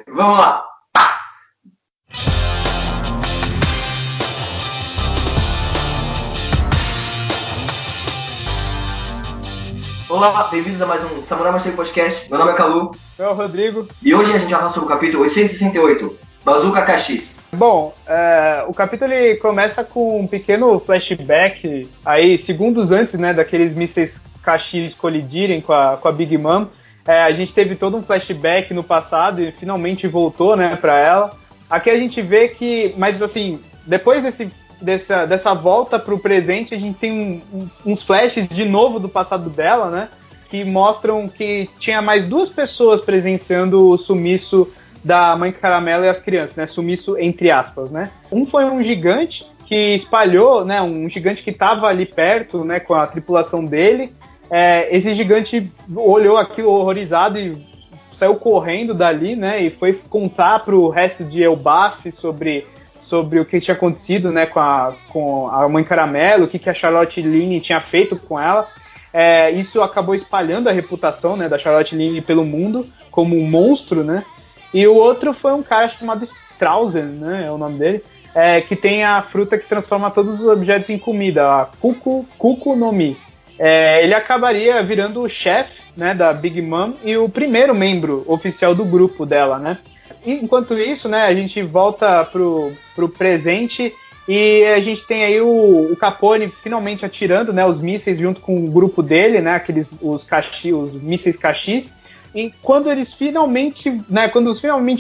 Vamos lá. Olá, bem-vindos a mais um Samurai Master Podcast. Meu nome é Calu. Eu, o Rodrigo. E hoje a gente vai falar sobre o capítulo 868, Bazooka KX. Bom, o capítulo ele começa com um pequeno flashback, aí segundos antes, né, daqueles mísseis KX colidirem com a Big Mom. A gente teve todo um flashback no passado e finalmente voltou, né, para ela. Aqui a gente vê que, mas assim, depois dessa volta pro presente, a gente tem uns flashes de novo do passado dela, né, que mostram que tinha mais duas pessoas presenciando o sumiço da Mãe Caramelo e as crianças, né? Sumiço entre aspas, né? Um foi um gigante que espalhou, né? Um gigante que estava ali perto, né? Com a tripulação dele. Esse gigante olhou aquilo horrorizado e saiu correndo dali, né? E foi contar para o resto de Elbaf sobre o que tinha acontecido, né? Com a Mãe Caramelo, o que a Charlotte Ligne tinha feito com ela. Isso acabou espalhando a reputação, né? Da Charlotte Ligne pelo mundo como um monstro, né? E o outro foi um cara chamado Strausen, né, é o nome dele, que tem a fruta que transforma todos os objetos em comida, a Kuku no Mi. Ele acabaria virando o chefe, né, da Big Mom e o primeiro membro oficial do grupo dela, né. E, enquanto isso, né, a gente volta pro presente e a gente tem aí o Capone finalmente atirando, né, os mísseis junto com o grupo dele, né, os mísseis KX. E quando finalmente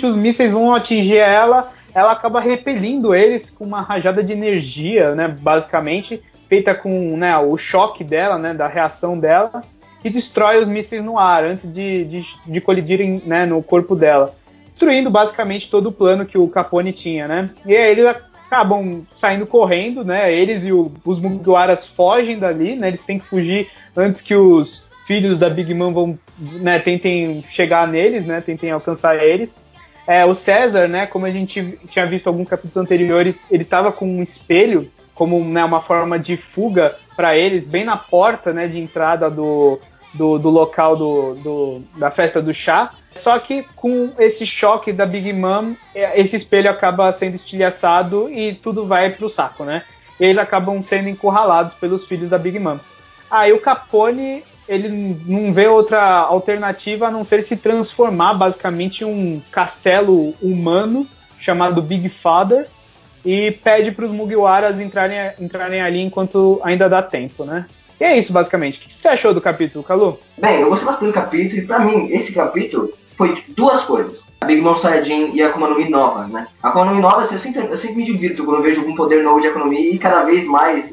os mísseis vão atingir ela acaba repelindo eles com uma rajada de energia, né, basicamente, feita com, né, o choque dela, né, da reação dela, e destrói os mísseis no ar, antes de colidirem, né, no corpo dela, destruindo basicamente todo o plano que o Capone tinha, né. E aí eles acabam saindo correndo, né, eles e os Mugiwaras fogem dali, né, eles têm que fugir antes que os filhos da Big Mom tentem chegar neles, né, tentem alcançar eles. O César, né, como a gente tinha visto em alguns capítulos anteriores, ele estava com um espelho como, né, uma forma de fuga para eles, bem na porta, né, de entrada do local da festa do chá. Só que com esse choque da Big Mom, esse espelho acaba sendo estilhaçado e tudo vai pro saco, né? E eles acabam sendo encurralados pelos filhos da Big Mom. Aí o Capone, ele não vê outra alternativa a não ser se transformar basicamente em um castelo humano chamado Big Father e pede para os Mugiwaras entrarem ali enquanto ainda dá tempo, né? E é isso, basicamente. O que você achou do capítulo, Calu? Bem, eu gostei bastante do capítulo e pra mim, esse capítulo foi duas coisas. A Big Mom Saiyajin e a Akuma no Mi nova, né? A Akuma no Mi nova, eu sempre me divirto quando eu vejo algum poder novo de Akuma no Mi e cada vez mais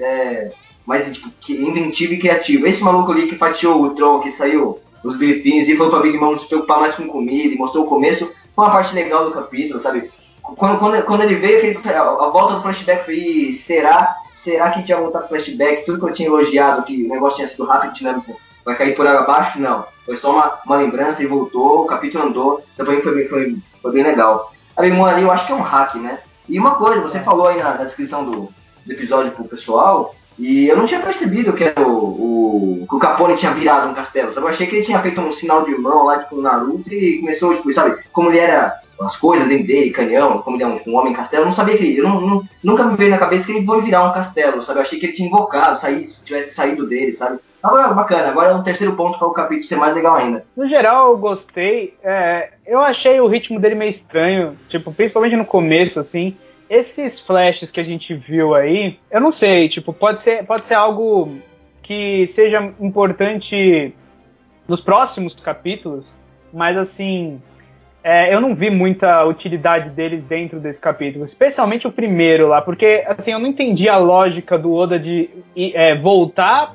tipo, inventivo e criativo. Esse maluco ali que fatiou o Tron, que saiu os bifinhos e falou pra Big Mom não se preocupar mais com comida e mostrou o começo, foi uma parte legal do capítulo, sabe? Quando ele veio, a volta do flashback foi, será que a gente ia voltar pro flashback? Tudo que eu tinha elogiado, que o negócio tinha sido rápido, dinâmico, vai cair por água abaixo? Não. Foi só uma lembrança, ele voltou, o capítulo andou, também foi bem legal. A Big Mom ali eu acho que é um hack, né? E uma coisa, você falou aí na descrição do episódio pro pessoal, e eu não tinha percebido que que o Capone tinha virado um castelo, sabe? Eu achei que ele tinha feito um sinal de irmão lá, tipo, no Naruto, e começou, tipo, sabe? Como ele era, as coisas dentro dele, canhão, como ele é um homem castelo, eu não sabia que nunca me veio na cabeça que ele foi virar um castelo, sabe? Eu achei que ele tinha invocado, tivesse saído dele, sabe? Agora, bacana, agora é um terceiro ponto para o capítulo ser mais legal ainda. No geral, eu gostei. Eu achei o ritmo dele meio estranho, tipo, principalmente no começo, assim. Esses flashes que a gente viu aí, eu não sei, tipo, pode ser algo que seja importante nos próximos capítulos, mas assim, eu não vi muita utilidade deles dentro desse capítulo, especialmente o primeiro lá, porque assim, eu não entendi a lógica do Oda de voltar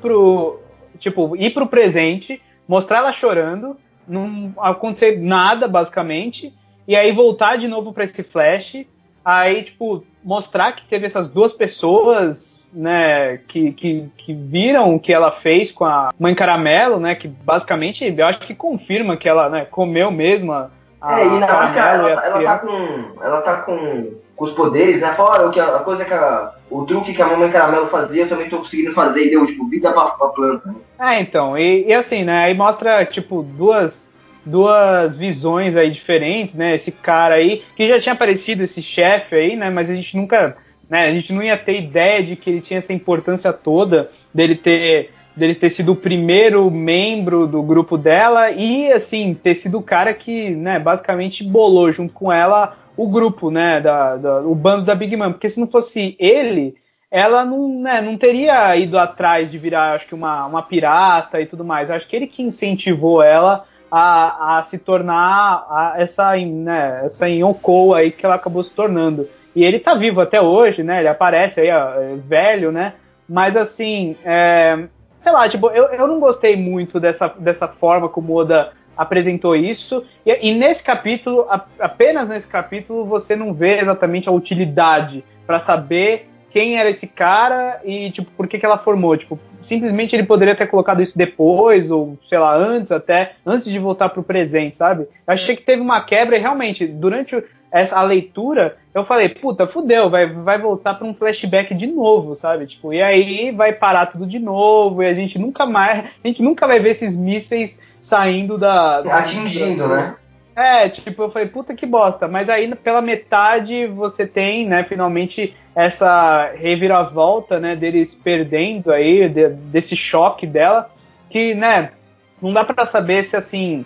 ir pro presente, mostrar ela chorando, não acontecer nada, basicamente, e aí voltar de novo para esse flash. Aí, tipo, mostrar que teve essas duas pessoas, né, que viram o que ela fez com a Mãe Caramelo, né, que basicamente, eu acho que confirma que ela, né, comeu mesmo a e na Caramelo máscara ela tá com os poderes, né, fora a coisa que o truque que a Mãe Caramelo fazia, eu também tô conseguindo fazer, e deu, tipo, vida pra planta. Então, e assim, né, aí mostra, tipo, duas duas visões aí diferentes, né? Esse cara aí, que já tinha aparecido, esse chefe aí, né? Mas a gente nunca, né? A gente não ia ter ideia de que ele tinha essa importância toda dele ter sido o primeiro membro do grupo dela e, assim, ter sido o cara que, né, basicamente bolou junto com ela o grupo, né, o bando da Big Mom. Porque se não fosse ele, ela não, né, não teria ido atrás de virar, acho que, uma pirata e tudo mais. Acho que ele que incentivou ela a se tornar essa Yonkou aí que ela acabou se tornando. E ele tá vivo até hoje, né, ele aparece aí, ó, velho, né, mas assim, sei lá, tipo, eu não gostei muito dessa forma como o Oda apresentou isso, e nesse capítulo, apenas nesse capítulo, você não vê exatamente a utilidade para saber quem era esse cara e, tipo, por que ela formou. Tipo, simplesmente ele poderia ter colocado isso depois, ou, sei lá, antes de voltar pro presente, sabe? Eu achei que teve uma quebra e, realmente, durante a leitura, eu falei, puta, fudeu, vai voltar para um flashback de novo, sabe? Tipo, e aí vai parar tudo de novo, e a gente nunca vai ver esses mísseis saindo atingindo, né? Tipo, eu falei, puta que bosta. Mas aí, pela metade, você tem, né, finalmente, essa reviravolta, né, deles perdendo aí, desse choque dela, que, né, não dá pra saber se, assim,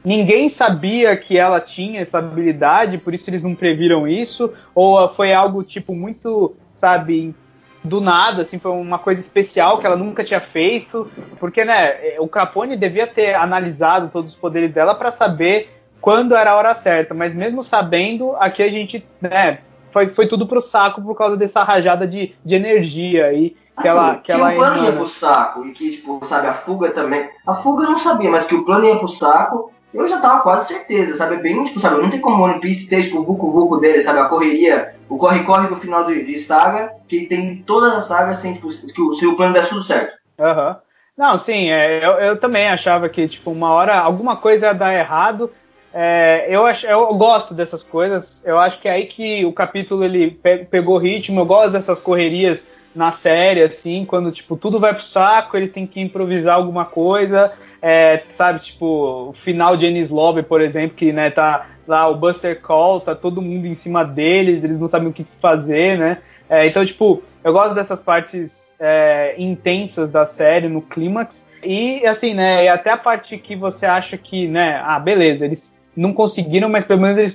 ninguém sabia que ela tinha essa habilidade, por isso eles não previram isso, ou foi algo, tipo, muito, sabe, do nada, assim, foi uma coisa especial que ela nunca tinha feito, porque, né, o Capone devia ter analisado todos os poderes dela para saber quando era a hora certa, mas mesmo sabendo, aqui a gente, né, foi tudo pro saco por causa dessa rajada de energia aí que assim, ela o plano emana. ia pro saco e que, tipo, sabe, a fuga também. A fuga eu não sabia, mas que o plano ia pro saco, eu já tava quase certeza, sabe? Bem, tipo, sabe, não tem como o One Piece ter, tipo, o vucu-vucu dele, sabe? A correria, o corre-corre do final de saga, que tem todas as sagas sem, tipo, se o plano der tudo certo. Uhum. Não, sim, eu também achava que, tipo, uma hora alguma coisa ia dar errado. Eu gosto dessas coisas. Eu acho que é aí que o capítulo ele pegou ritmo. Eu gosto dessas correrias na série, assim, quando tipo tudo vai pro saco, eles têm que improvisar alguma coisa. Sabe, tipo, o final de Enies Lobby, por exemplo, que, né, tá lá o Buster Call, tá todo mundo em cima deles, eles não sabem o que fazer, né? Então, tipo, eu gosto dessas partes intensas da série, no clímax. E, assim, né, e até a parte que você acha que, né, beleza, eles não conseguiram, mas pelo menos eles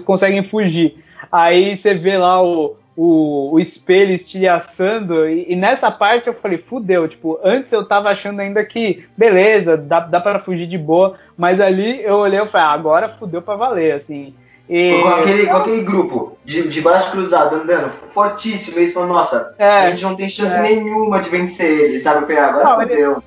conseguem fugir. Aí você vê lá o espelho estilhaçando, e nessa parte eu falei, fudeu, tipo, antes eu tava achando ainda que, beleza, dá pra fugir de boa, mas ali eu olhei e falei, agora fudeu pra valer, assim. Com aquele grupo de braço cruzado andando, fortíssimo, eles falam, nossa, a gente não tem chance nenhuma de vencer eles, sabe? Eu falei, agora fudeu.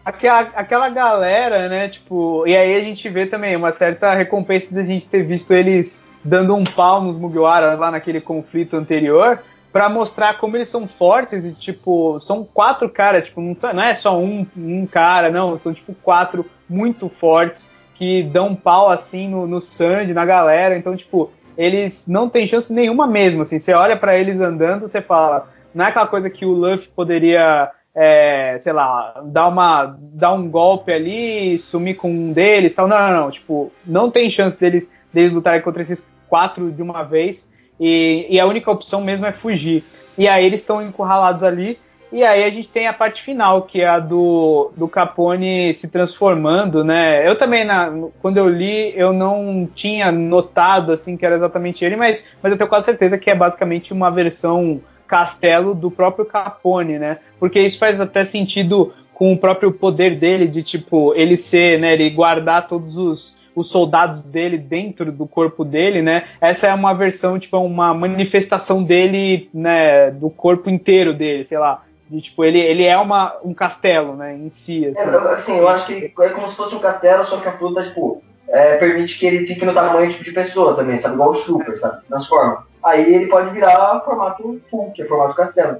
Aquela galera, né, tipo, e aí a gente vê também uma certa recompensa de a gente ter visto eles dando um pau nos Mugiwara lá naquele conflito anterior, pra mostrar como eles são fortes e, tipo, são 4 caras, tipo, não é só um cara, não, são, tipo, 4 muito fortes que dão um pau, assim, no Sanji, na galera, então, tipo, eles não têm chance nenhuma mesmo, assim, você olha pra eles andando, você fala, não é aquela coisa que o Luffy poderia... sei lá, dar um golpe ali, sumir com um deles, tal. Não, tipo, não tem chance deles lutarem contra esses 4 de uma vez, e a única opção mesmo é fugir. E aí eles estão encurralados ali, e aí a gente tem a parte final, que é a do Capone se transformando, né? Eu também, quando eu li, eu não tinha notado, assim, que era exatamente ele, mas eu tenho quase certeza que é basicamente uma versão castelo do próprio Capone, né? Porque isso faz até sentido com o próprio poder dele, de tipo, ele ser, né, ele guardar todos os soldados dele dentro do corpo dele, né? Essa é uma versão, tipo, uma manifestação dele, né, do corpo inteiro dele, sei lá. De, tipo, ele é um castelo, né, em si. Assim, eu acho que é como se fosse um castelo, só que a fruta, tipo, permite que ele fique no tamanho tipo, de pessoa também, sabe? Igual o Super, sabe? Transforma. Aí ele pode virar formato full, que é formato castelo.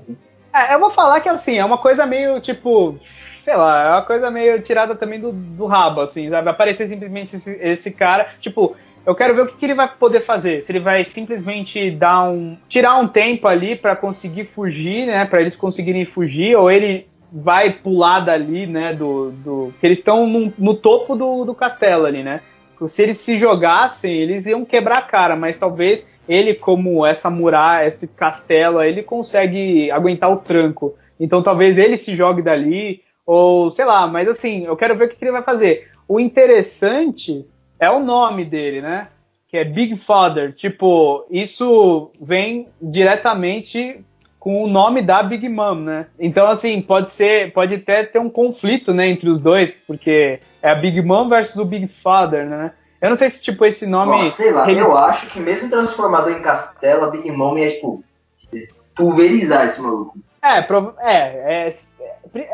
Eu vou falar que, assim, é uma coisa meio, tipo, sei lá, é uma coisa meio tirada também do rabo, assim, sabe? Aparecer simplesmente esse cara, tipo, eu quero ver o que ele vai poder fazer. Se ele vai simplesmente tirar um tempo ali pra conseguir fugir, né? Pra eles conseguirem fugir, ou ele vai pular dali, né, que eles estão no topo do castelo ali, né? Se eles se jogassem, eles iam quebrar a cara, mas talvez ele, como essa muralha, esse castelo, ele consegue aguentar o tranco. Então talvez ele se jogue dali, ou sei lá, mas assim, eu quero ver o que ele vai fazer. O interessante é o nome dele, né? Que é Big Father. Tipo, isso vem diretamente com o nome da Big Mom, né? Então, assim, pode até ter um conflito, né, entre os dois, porque é a Big Mom versus o Big Father, né? Eu não sei se, tipo, esse nome... Sei lá, eu acho que mesmo transformador em castelo, a Big Mom ia, tipo, pulverizar esse maluco. É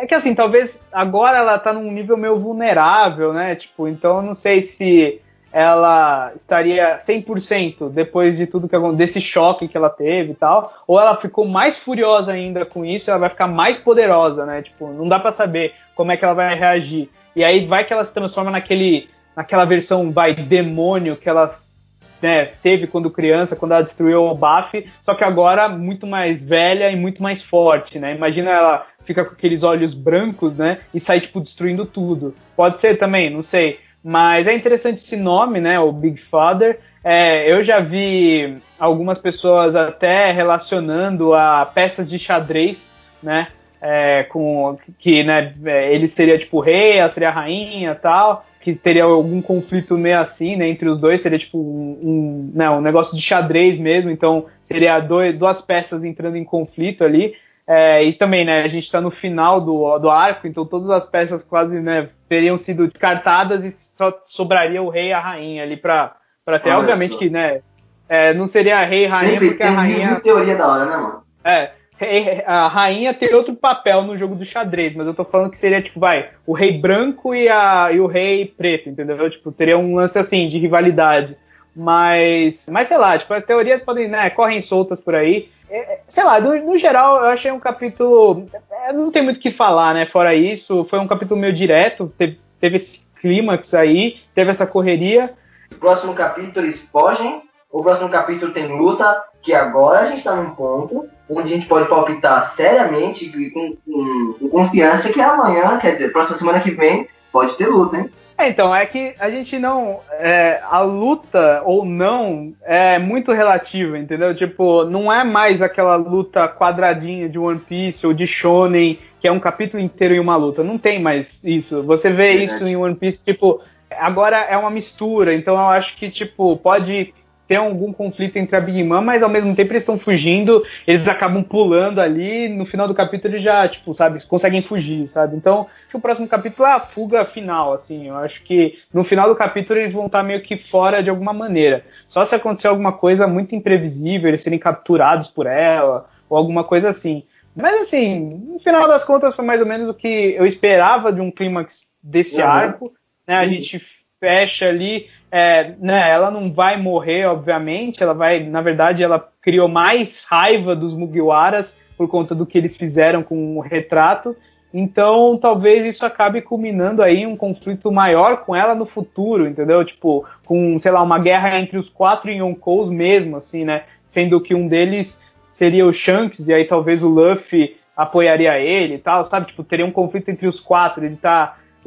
que, assim, talvez agora ela tá num nível meio vulnerável, né? Tipo, então eu não sei se ela estaria 100% depois de tudo desse choque que ela teve e tal, ou ela ficou mais furiosa ainda com isso, ela vai ficar mais poderosa, né? Tipo, não dá pra saber como é que ela vai reagir. E aí vai que ela se transforma naquela versão demônio que ela, né, teve quando criança, quando ela destruiu o Baf, só que agora muito mais velha e muito mais forte, né? Imagina ela fica com aqueles olhos brancos, né, e sai, tipo, destruindo tudo. Pode ser também, não sei. Mas é interessante esse nome, né, o Big Father. Eu já vi algumas pessoas até relacionando a peças de xadrez, né, com que, né, ele seria tipo o rei, ela seria a rainha e tal, que teria algum conflito meio assim, né, entre os dois, seria tipo um negócio de xadrez mesmo, então seria duas peças entrando em conflito ali. E também, né, a gente está no final do arco, então todas as peças quase, né, teriam sido descartadas e só sobraria o rei e a rainha ali para ter. Olha, obviamente só. Que, né, não seria rei e rainha, sempre porque a rainha... Mil teoria da hora, né, mano? A rainha tem outro papel no jogo do xadrez, mas eu tô falando que seria, tipo, o rei branco e o rei preto, entendeu? Tipo, teria um lance, assim, de rivalidade. Mas sei lá, tipo, as teorias podem, né, correm soltas por aí. Sei lá, no geral, eu achei um capítulo... não tem muito o que falar, né, fora isso. Foi um capítulo meio direto, teve esse clímax aí, teve essa correria. O próximo capítulo eles fogem, o próximo capítulo tem luta, que agora a gente tá num ponto onde a gente pode palpitar seriamente e com confiança que amanhã, quer dizer, próxima semana que vem, pode ter luta, hein? Então, é que a gente não... a luta ou não é muito relativa, entendeu? Tipo, não é mais aquela luta quadradinha de One Piece ou de Shonen, que é um capítulo inteiro em uma luta. Não tem mais isso. Você vê isso em One Piece, tipo... Agora é uma mistura, então eu acho que, tipo, pode ter algum conflito entre a Big Mom, mas ao mesmo tempo eles estão fugindo, eles acabam pulando ali, no final do capítulo eles já, tipo, sabe, conseguem fugir, sabe? Então, acho que o próximo capítulo é a fuga final, assim, eu acho que no final do capítulo eles vão estar meio que fora de alguma maneira. Só se acontecer alguma coisa muito imprevisível, eles serem capturados por ela, ou alguma coisa assim. Mas, assim, no final das contas foi mais ou menos o que eu esperava de um clímax desse arco, né? A gente fecha ali, né, ela não vai morrer, obviamente, ela vai, na verdade, ela criou mais raiva dos Mugiwaras por conta do que eles fizeram com o retrato, então talvez isso acabe culminando aí em um conflito maior com ela no futuro, entendeu? Tipo, com, sei lá, uma guerra entre os 4 Yonkous mesmo, assim, né, sendo que um deles seria o Shanks, e aí talvez o Luffy apoiaria ele e tal, sabe? Tipo, teria um conflito entre os 4,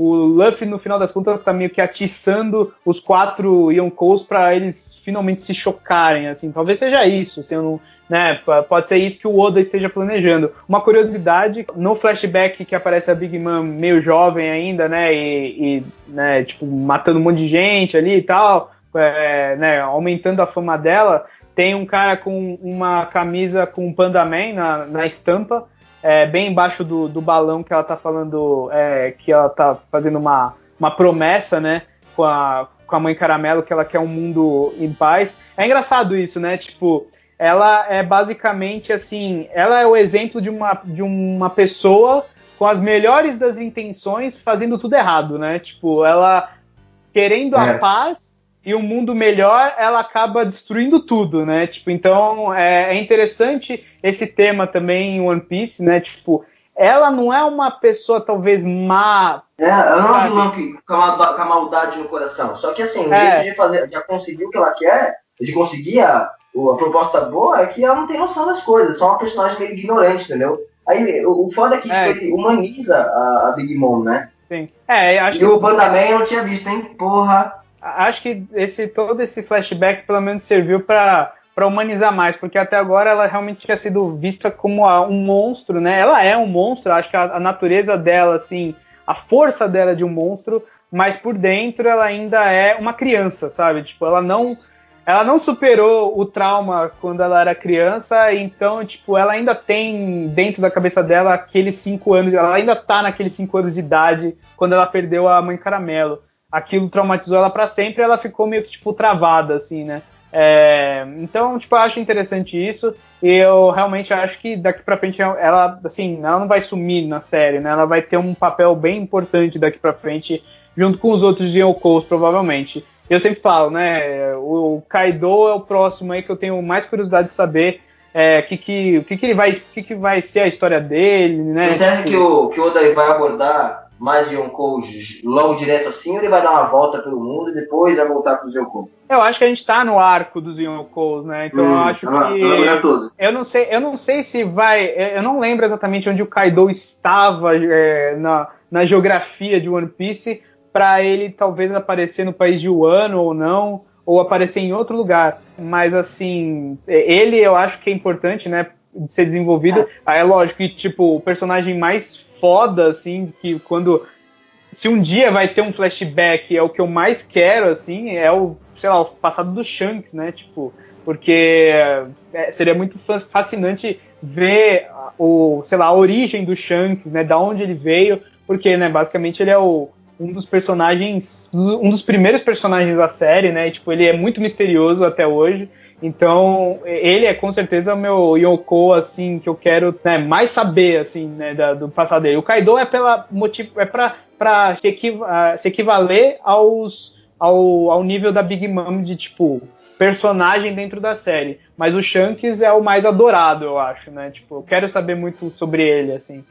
o Luffy, no final das contas, tá meio que atiçando os 4 Yonkous para eles finalmente se chocarem, assim. Talvez seja isso, assim, né? Pode ser isso que o Oda esteja planejando. Uma curiosidade, no flashback que aparece a Big Mom meio jovem ainda, né? E né, tipo, matando um monte de gente ali e tal, né, aumentando a fama dela, tem um cara com uma camisa com um Panda Man na estampa, bem embaixo do balão que ela tá falando, que ela tá fazendo uma promessa, né, com a Mãe Caramelo, que ela quer um mundo em paz. É engraçado isso, né, tipo, ela é basicamente assim, ela é o exemplo de uma pessoa com as melhores das intenções fazendo tudo errado, né, tipo, ela querendo a paz e um mundo melhor, ela acaba destruindo tudo, né? Tipo, então é interessante esse tema também em One Piece, né? Tipo, ela não é uma pessoa talvez má. Ela não é um vilão com a maldade no coração. Só que assim, o jeito de fazer, já conseguir o que ela quer, de conseguir a proposta boa, é que ela não tem noção das coisas, só uma personagem meio ignorante, entendeu? Aí, o foda é que tipo, ele humaniza a Big Mom, né? Sim. E o Bandaman eu não tinha visto, hein? Porra. Acho que todo esse flashback pelo menos serviu para humanizar mais, porque até agora ela realmente tinha sido vista como um monstro, né? Ela é um monstro, acho que a natureza dela, assim, a força dela é de um monstro, mas por dentro ela ainda é uma criança, sabe? Tipo, ela não superou o trauma quando ela era criança, então, tipo, ela ainda tem dentro da cabeça dela aqueles 5 anos, ela ainda tá naqueles 5 anos de idade quando ela perdeu a mãe Caramelo. Aquilo traumatizou ela para sempre e ela ficou meio que, tipo, travada, assim, né? Então, tipo, eu acho interessante isso e eu realmente acho que daqui pra frente ela, assim, ela não vai sumir na série, né? Ela vai ter um papel bem importante daqui pra frente junto com os outros Yonkous, provavelmente. Eu sempre falo, né? O Kaido é o próximo aí que eu tenho mais curiosidade de saber que vai ser a história dele, né? Você acha que o Oda vai abordar mais Yonkou logo direto assim, ou ele vai dar uma volta pelo mundo e depois vai voltar para os Yonkou? Eu acho que a gente tá no arco dos Yonkous, né? Então eu acho que. Eu não sei se vai. Eu não lembro exatamente onde o Kaido estava na geografia de One Piece para ele talvez aparecer no país de Wano ou não, ou aparecer em outro lugar. Mas assim, ele eu acho que é importante, né? De ser desenvolvido. Aí é lógico que, tipo, o personagem mais foda, assim, que quando. Se um dia vai ter um flashback, é o que eu mais quero, assim, é o, sei lá, o passado do Shanks, né? Tipo, porque seria muito fascinante ver sei lá, a origem do Shanks, né? Da onde ele veio, porque, né, basicamente ele é um dos primeiros personagens da série, né? E, tipo, ele é muito misterioso até hoje. Então, ele é com certeza o meu Yonkou, assim, que eu quero, né, mais saber, assim, né, do passado dele. O Kaido é para se equivaler ao nível da Big Mom de, tipo, personagem dentro da série. Mas o Shanks é o mais adorado, eu acho, né? Tipo, eu quero saber muito sobre ele, assim.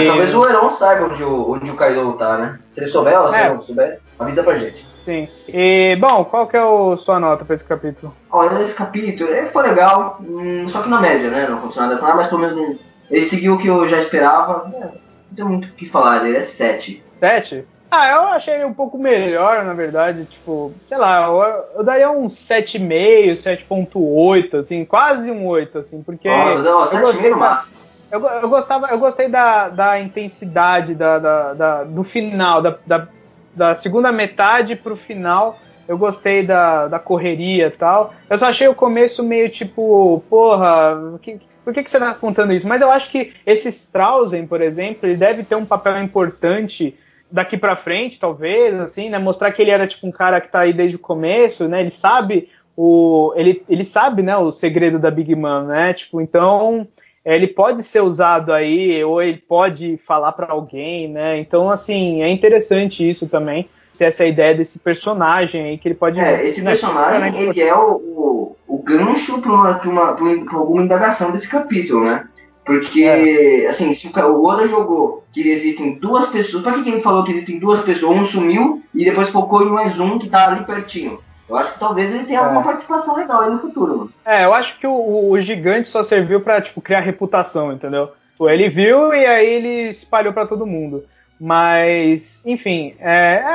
Talvez o Heron saiba onde o Kaido tá, né? Se ele souber, ou se ele não souber, avisa pra gente. Sim. E, bom, qual que é a sua nota pra esse capítulo? Olha, esse capítulo foi legal, só que na média, né? Não aconteceu nada com nada, mas pelo menos ele seguiu o que eu já esperava. Não tem muito o que falar dele, é 7. 7? Eu achei ele um pouco melhor, na verdade. Tipo, sei lá, eu daria um 7,5, 7,8, assim, quase um 8, assim, porque. Nossa, não, 7,5 no máximo. Eu gostei da intensidade do final, da segunda metade pro final. Eu gostei da correria e tal. Eu só achei o começo meio tipo, porra, por que você tá contando isso? Mas eu acho que esse Strausen, por exemplo, ele deve ter um papel importante daqui pra frente, talvez, assim, né? Mostrar que ele era tipo um cara que tá aí desde o começo, né? Ele sabe ele sabe, né, o segredo da Big Mom, né? Tipo, então ele pode ser usado aí, ou ele pode falar para alguém, né? Então, assim, é interessante isso também, ter essa ideia desse personagem aí, que ele pode... esse personagem, ele é o gancho para alguma indagação desse capítulo, né? Porque, assim, se o Oda jogou que existem duas pessoas, pra que ele falou que existem duas pessoas? Um sumiu e depois focou em mais um que tá ali pertinho. Eu acho que talvez ele tenha alguma participação legal aí no futuro, mano. Eu acho que o gigante só serviu pra, tipo, criar reputação, entendeu? Ele viu e aí ele espalhou pra todo mundo. Mas, enfim,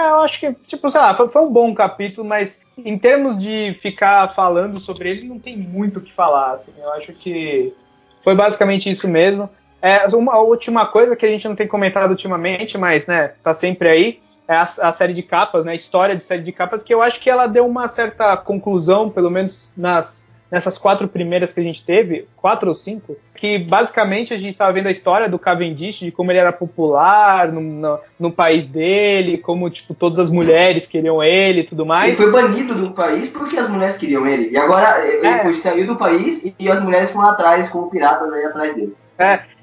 eu acho que, tipo, sei lá, foi um bom capítulo, mas em termos de ficar falando sobre ele, não tem muito o que falar, assim. Eu acho que foi basicamente isso mesmo. Uma última coisa que a gente não tem comentado ultimamente, mas, né, tá sempre aí, é a série de capas, né, a história de série de capas, que eu acho que ela deu uma certa conclusão, pelo menos nessas 4 primeiras que a gente teve, 4 ou 5, que basicamente a gente estava vendo a história do Cavendish, de como ele era popular no país dele, como, tipo, todas as mulheres queriam ele e tudo mais. Ele foi banido do país porque as mulheres queriam ele. E agora ele saiu do país e as mulheres foram atrás, como piratas aí atrás dele.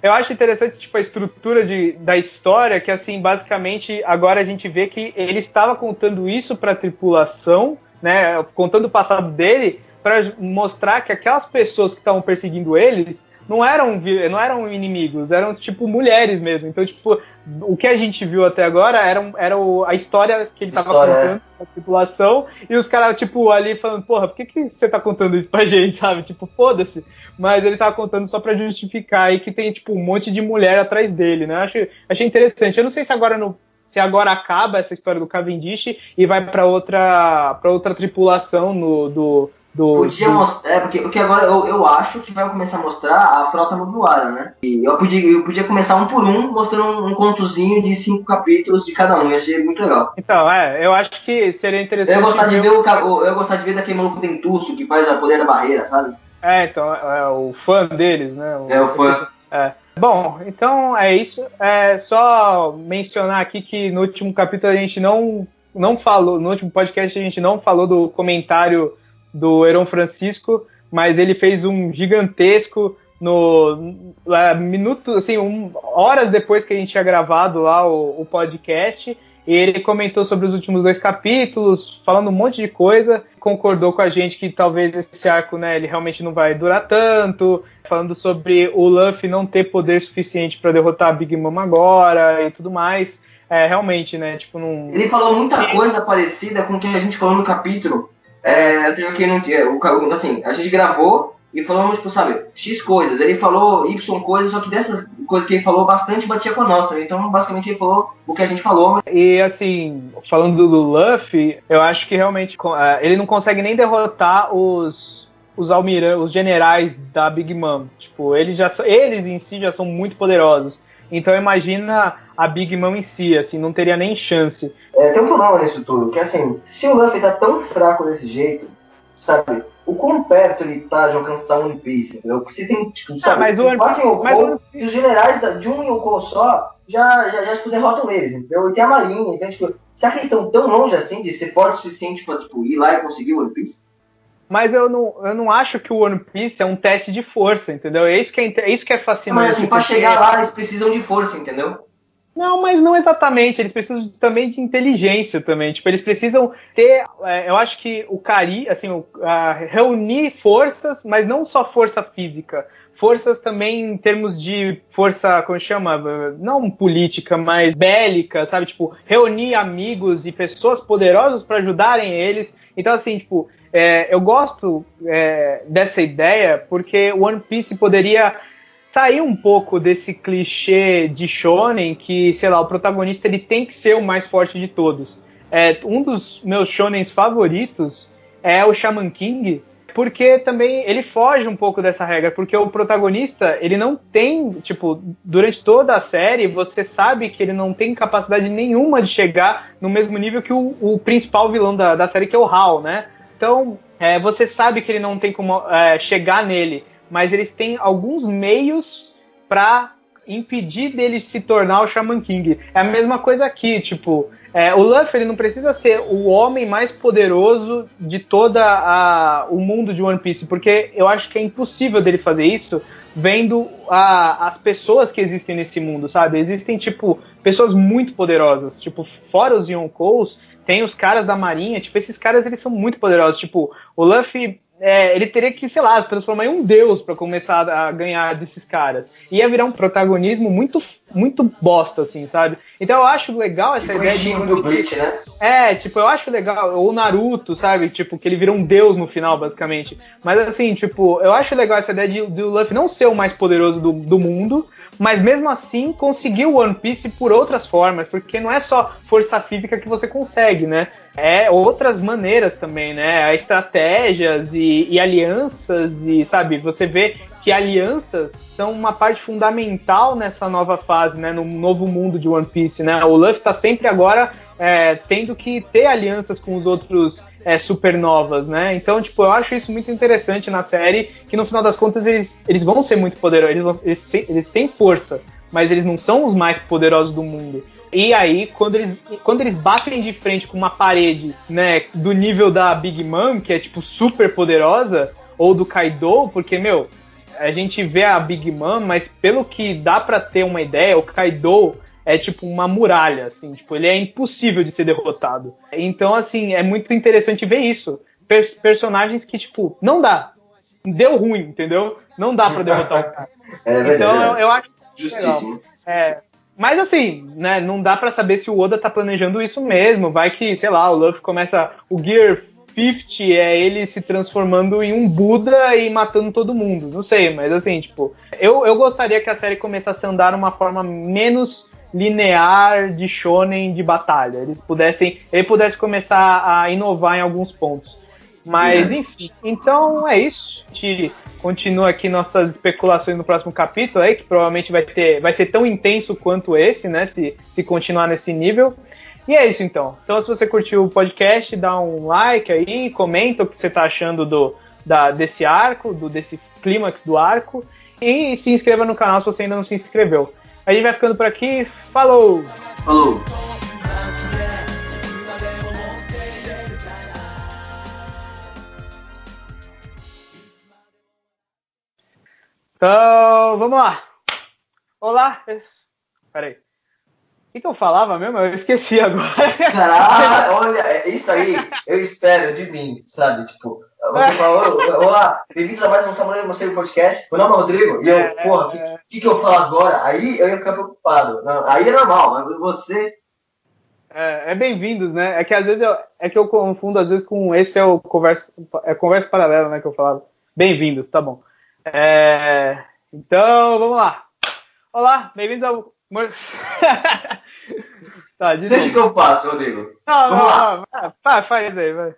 Eu acho interessante, tipo, a estrutura da história, que, assim, basicamente, agora a gente vê que ele estava contando isso para a tripulação, né, contando o passado dele, para mostrar que aquelas pessoas que estavam perseguindo eles, não eram inimigos, eram, tipo, mulheres mesmo. Então, tipo, o que a gente viu até agora era a história que ele tava contando, a tripulação, e os caras, tipo, ali falando, porra, por que você tá contando isso pra gente, sabe? Tipo, foda-se. Mas ele tava contando só pra justificar aí que tem, tipo, um monte de mulher atrás dele, né? Achei interessante. Eu não sei se agora acaba essa história do Cavendish e vai pra outra tripulação Podia mostrar, porque agora eu acho que vai começar a mostrar a frota modular, né? E eu podia começar um por um, mostrando um contozinho de 5 capítulos de cada um, ia ser muito legal. Então, eu acho que seria interessante. Eu ia gostar de ver daquele maluco dentuço que faz o poder da barreira, sabe? Então, é o fã deles, né? O fã. Bom, então é isso. É só mencionar aqui que no último capítulo a gente não falou, no último podcast a gente não falou do comentário do Heron Francisco, mas ele fez um gigantesco minutos, assim, horas depois que a gente tinha gravado lá o podcast, e ele comentou sobre os últimos 2 capítulos, falando um monte de coisa, concordou com a gente que talvez esse arco, né, ele realmente não vai durar tanto, falando sobre o Luffy não ter poder suficiente para derrotar a Big Mom agora e tudo mais. Realmente, né, tipo, não... Ele falou muita coisa parecida com o que a gente falou no capítulo. Assim, a gente gravou e falamos, tipo, sabe, X coisas. Ele falou Y coisas, só que dessas coisas que ele falou, bastante batia com a nossa. Então, basicamente, ele falou o que a gente falou. E, assim, falando do Luffy, eu acho que realmente ele não consegue nem derrotar os generais da Big Mom. Tipo, eles em si já são muito poderosos. Então, imagina a Big Mom em si, assim, não teria nem chance. Tem um problema nisso tudo, que assim, se o Luffy tá tão fraco desse jeito, sabe, o quão perto ele tá de alcançar o One Piece, entendeu? Porque você tem, tipo, sabe, mas o One Piece, os generais de um Yonkou só já tipo, derrotam eles, entendeu? E tem a Marinha, então, tipo, será que eles estão tão longe assim de ser forte o suficiente pra, tipo, ir lá e conseguir o One Piece? Mas eu não acho que o One Piece é um teste de força, entendeu? É isso que é fascinante. Mas assim, pra chegar lá eles precisam de força, entendeu? Não, mas não exatamente. Eles precisam também de inteligência também. Tipo, eles precisam ter... eu acho que o Kari, assim, reunir forças, mas não só força física. Forças também em termos de força, como chama? Não política, mas bélica, sabe? Tipo, reunir amigos e pessoas poderosas para ajudarem eles. Então, assim, tipo... eu gosto dessa ideia porque o One Piece poderia sair um pouco desse clichê de shonen que, sei lá, o protagonista ele tem que ser o mais forte de todos. Um dos meus shonens favoritos é o Shaman King, porque também ele foge um pouco dessa regra, porque o protagonista, ele não tem, tipo, durante toda a série, você sabe que ele não tem capacidade nenhuma de chegar no mesmo nível que o principal vilão da série, que é o Hal, né? Então, você sabe que ele não tem como chegar nele, mas eles têm alguns meios para impedir dele se tornar o Shaman King. É a mesma coisa aqui, tipo, o Luffy ele não precisa ser o homem mais poderoso de todo o mundo de One Piece, porque eu acho que é impossível dele fazer isso vendo as pessoas que existem nesse mundo, sabe? Existem, tipo, pessoas muito poderosas, tipo, fora os Yonkous, tem os caras da marinha, tipo, esses caras eles são muito poderosos, tipo, o Luffy ele teria que, sei lá, se transformar em um deus pra começar a ganhar desses caras. Ia virar um protagonismo muito, muito bosta, assim, sabe? Então eu acho legal essa ideia de... do Bleach, né? Tipo, eu acho legal, ou Naruto, sabe? Tipo, que ele vira um deus no final, basicamente. Mas assim, tipo, eu acho legal essa ideia de o Luffy não ser o mais poderoso do mundo, mas mesmo assim conseguir o One Piece por outras formas, porque não é só força física que você consegue, né? Outras maneiras também, né? Estratégias e alianças, e sabe, você vê que alianças são uma parte fundamental nessa nova fase, né? No novo mundo de One Piece, né? O Luffy tá sempre agora tendo que ter alianças com os outros supernovas, né? Então, tipo, eu acho isso muito interessante na série, que no final das contas eles vão ser muito poderosos, eles têm força, mas eles não são os mais poderosos do mundo. E aí, quando eles batem de frente com uma parede, né, do nível da Big Mom, que é, tipo, super poderosa, ou do Kaido, porque, meu, a gente vê a Big Mom, mas pelo que dá pra ter uma ideia, o Kaido é tipo uma muralha, assim, tipo, ele é impossível de ser derrotado. Então, assim, é muito interessante ver isso. Personagens que, tipo, não dá. deu ruim, entendeu? Não dá pra derrotar o cara. Verdade, então eu acho justíssimo. Mas assim, né, não dá pra saber se o Oda tá planejando isso mesmo. Vai que, sei lá, o Luffy começa o Gear 50 é ele se transformando em um Buda e matando todo mundo. Não sei, mas assim, tipo, eu gostaria que a série começasse a andar de uma forma menos linear de shonen de batalha. Ele pudesse começar a inovar em alguns pontos. Mas, enfim, então é isso. A gente continua aqui nossas especulações no próximo capítulo aí, que provavelmente vai ser tão intenso quanto esse, né? Se continuar nesse nível. E é isso então. Então, se você curtiu o podcast, dá um like aí, comenta o que você tá achando desse arco, desse clímax do arco. E se inscreva no canal se você ainda não se inscreveu. A gente vai ficando por aqui. Falou! Falou! Então, vamos lá. Olá. Peraí. O que eu falava mesmo? Eu esqueci agora. Caralho, olha, é isso aí eu espero de mim, sabe? Tipo, você falou, olá, bem-vindos a mais um Samurai no seu podcast. Meu nome é Rodrigo, e eu, porra, o que eu falo agora? Aí eu ia ficar preocupado. Não, aí é normal, mas você... É bem-vindos, né? É que às vezes eu confundo às vezes com esse é o conversa paralela, né, que eu falava. Bem-vindos, tá bom. Então, vamos lá. Olá, bem-vindos ao... Tá, deixa que eu passo, Rodrigo. Não, faz aí, vai.